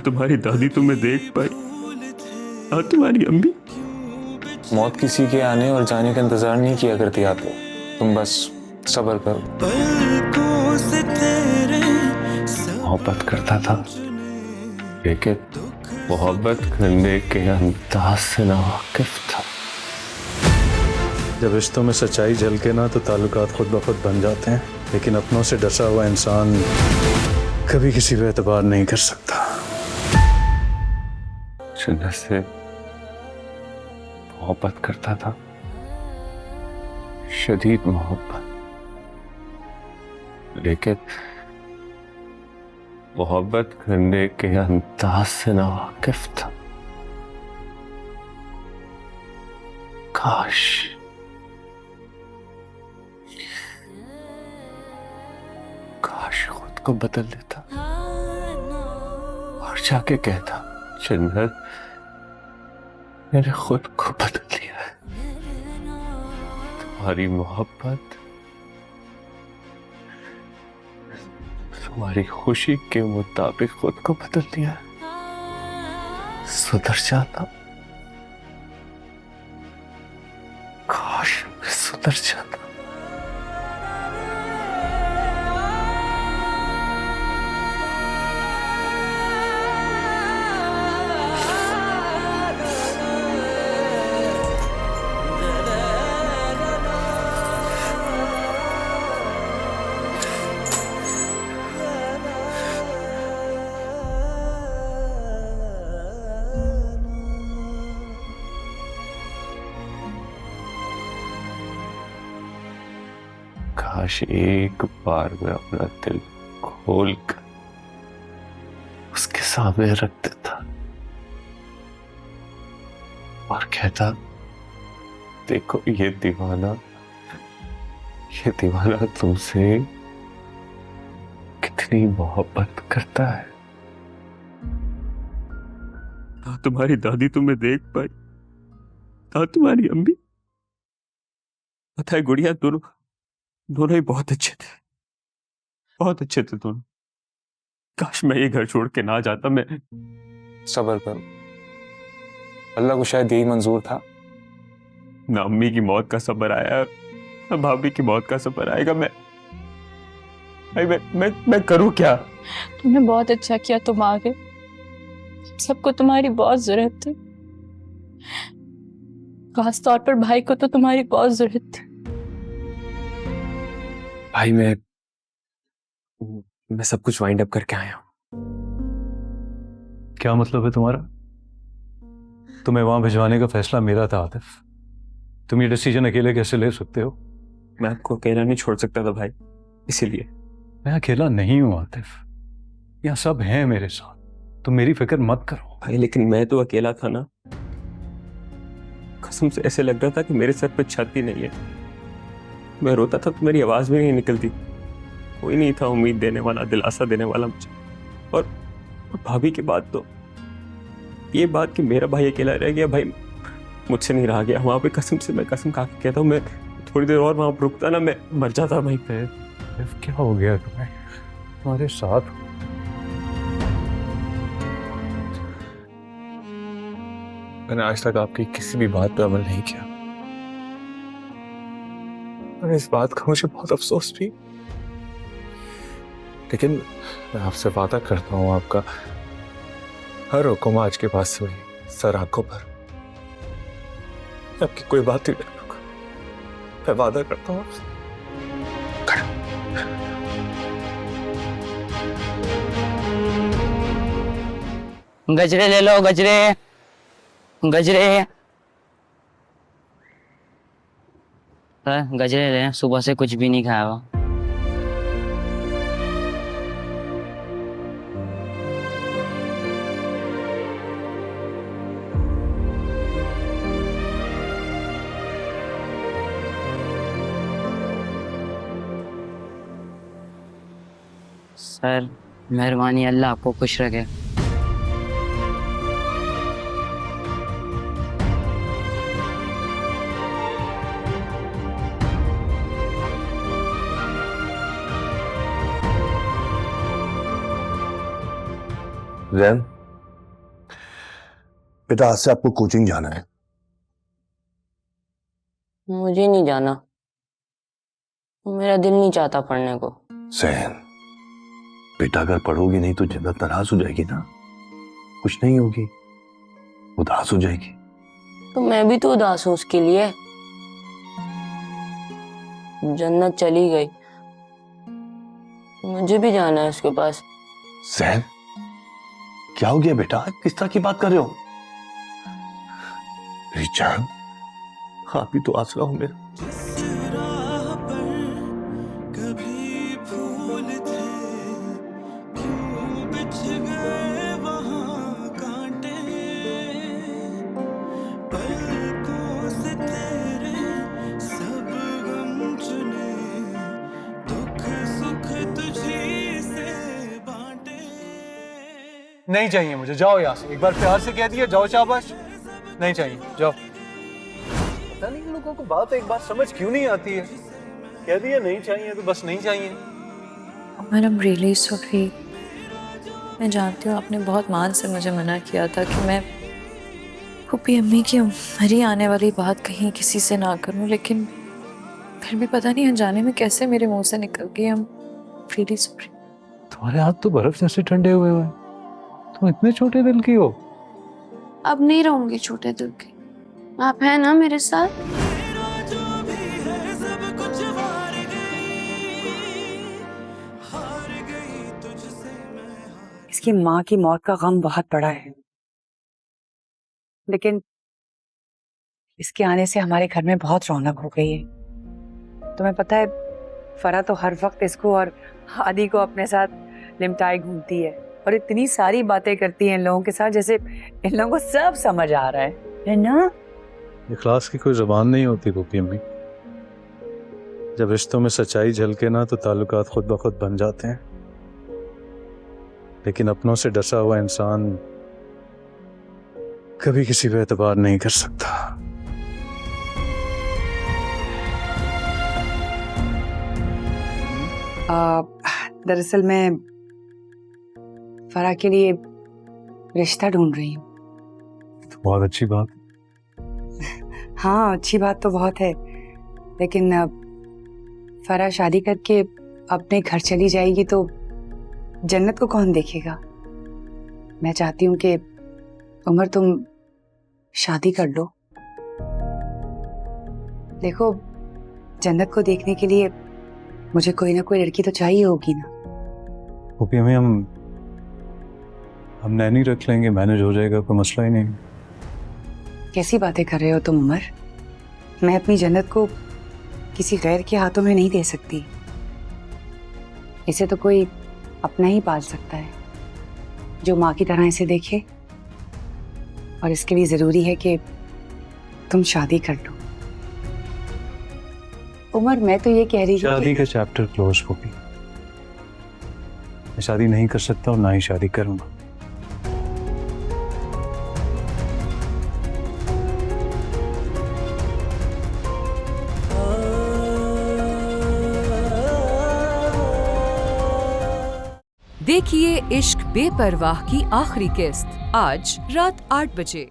तुम्हारी दादी तुम्हें देख पाई और तुम्हारी अम्मी। मौत किसी के आने और जाने का इंतजार नहीं किया करती आपको, तुम बस सब्र करो। मोहब्बत करता था लेकिन मोहब्बत करने के अंदाज से नावाकिफ था। जब रिश्तों में सच्चाई झलके ना तो ताल्लुकात खुद ब खुद बन जाते हैं, लेकिन अपनों से डसा हुआ इंसान कभी किसी पे एतबार नहीं कर सकता। जिन्नत से मोहब्बत करता था, शदीद मोहब्बत, लेकिन मोहब्बत करने के अंदाज से नावाकिफ था। काश खुद को बदल लेता और जाके कहता, जन्नत मैंने खुद को बदल लिया है, तुम्हारी मोहब्बत तुम्हारी खुशी के मुताबिक खुद को बदल लिया है। सुधर जाता, काश मैं सुधर जाता। काश एक बार मैं अपना दिल खोल कर उसके सामने रख देता और कहता, देखो ये दीवाना तुमसे कितनी मोहब्बत करता है। तुम्हारी दादी तुम्हें देख पाई और तुम्हारी अम्मी। पता है गुड़िया, दोनों ही बहुत अच्छे थे दोनों। काश मैं ये घर छोड़ के ना जाता। मैं सब्र करो, अल्लाह को शायद यही मंजूर था। ना अम्मी की मौत का सब्र आया, ना भाभी की मौत का सब्र आएगा। मैं करूं क्या? तुमने बहुत अच्छा किया, तुम आ गए। सबको तुम्हारी बहुत जरूरत थी, खास तौर पर भाई को तो तुम्हारी बहुत जरूरत थी। भाई मैं सब कुछ वाइंड अप करके आया हूं। क्या मतलब है तुम्हारा? तुम्हें वहां भिजवाने का फैसला मेरा था आतिफ। तुम ये डिसीजन अकेले कैसे ले सकते हो? मैं आपको अकेला नहीं छोड़ सकता था भाई, इसीलिए। मैं अकेला नहीं हूं आतिफ, यहाँ सब हैं मेरे साथ। तुम मेरी फिक्र मत करो भाई। लेकिन मैं तो अकेला था ना, कसम से ऐसे लग रहा था कि मेरे सर पे छत ही नहीं है। मैं रोता था तो मेरी आवाज भी नहीं निकलती। कोई नहीं था उम्मीद देने वाला, दिलासा देने वाला मुझे। और भाभी के बाद तो ये बात कि मेरा भाई अकेला रह गया, भाई मुझसे नहीं रहा गया। वहां पे कसम से मैं कसम खा के कहता हूँ, मैं थोड़ी देर और वहां पर रुकता ना, मैं मर जाता वहीं पे। क्या हो गया तुम्हें? तुम्हारे साथ मैंने आज तक आपकी किसी भी बात पर अमल नहीं किया और इस बात का मुझे बहुत अफसोस भी। लेकिन मैं आपसे वादा करता हूँ, आपका हर हुक्म आज के पास से हुई सर आंखों पर। आपकी कोई बात नहीं करूंगा, मैं वादा करता हूँ आपसे। गजरे ले लो, गजरे। गजरे ले, सुबह से कुछ भी नहीं खाया हुआ। सर मेहरबानी, अल्लाह आपको खुश रखे। जैन, बेटा आज से आपको कोचिंग जाना है। मुझे नहीं जाना, मेरा दिल नहीं चाहता पढ़ने को। सहन, बेटा अगर पढ़ोगी नहीं तो जन्नत नाराज हो जाएगी ना, कुछ नहीं होगी, उदास हो जाएगी। तो मैं भी तो उदास हूँ उसके लिए। जन्नत चली गई, मुझे भी जाना है उसके पास। सहन, क्या हो गया बेटा, किस तरह की बात कर रहे हो? मेरी जान, आप भी तो आसरा हो मेरा। नहीं चाहिए मुझे, जाओ यहाँ से। एक बार प्यार से कह दिया, जाओ शाबाश। नहीं चाहिए, जाओ। पता नहीं इन लोगों को बात एक बार समझ क्यों नहीं आती है। कह दिया नहीं चाहिए तो बस नहीं चाहिए। Madam really sorry. मैं जानती हूँ आपने बहुत मान से मुझे मना किया था कि मैं फूफी अम्मी की मरी आने वाली बात कहीं किसी से ना करूँ, लेकिन फिर भी पता नहीं अनजाने में कैसे मेरे मुंह से निकल गई। हम रियली सॉरी। तुम्हारे हाथ तो बर्फ जैसे ठंडे हुए हुए, तुम इतने छोटे दिल की हो। अब नहीं रहूंगी छोटे दिल की, आप हैं ना मेरे साथ। इसकी माँ की मौत का गम बहुत बड़ा है, लेकिन इसके आने से हमारे घर में बहुत रौनक हो गई है। तुम्हें पता है, फरा तो हर वक्त इसको और आदि को अपने साथ लिमटाई घूमती है और इतनी सारी बातें करती है इन लोगों के साथ, जैसे इन लोगों को सब समझ आ रहा है ना। इखलास की कोई जुबान नहीं होती फूफी अम्मी। जब रिश्तों में सच्चाई झलके ना तो ताल्लुकात खुद ब खुद बन जाते हैं, लेकिन अपनों से डसा हुआ इंसान कभी किसी पे एतबार नहीं कर सकता। दरअसल मैं फरा के लिए रिश्ता ढूंढ रही हूँ। तो बहुत अच्छी बात। हाँ, अच्छी बात तो बहुत है, लेकिन फरा शादी करके अपने घर चली जाएगी तो जन्नत को कौन देखेगा। मैं चाहती हूँ कि उमर तुम शादी कर लो। देखो, जन्नत को देखने के लिए मुझे कोई ना कोई लड़की तो चाहिए होगी ना। फूफी अम्मी, हम नैनी रख लेंगे, मैनेज हो जाएगा, कोई मसला ही नहीं। कैसी बातें कर रहे हो तुम उमर? मैं अपनी जन्नत को किसी गैर के हाथों में नहीं दे सकती। इसे तो कोई अपना ही पाल सकता है, जो माँ की तरह इसे देखे। और इसके लिए जरूरी है कि तुम शादी कर लो। उमर, मैं तो ये कह रही हूँ शादी का चैप्टर क्लोज फूफी। मैं शादी नहीं कर सकता और ना ही शादी करूंगा। देखिए इश्क बेपरवाह की आखिरी किस्त आज रात 8 बजे।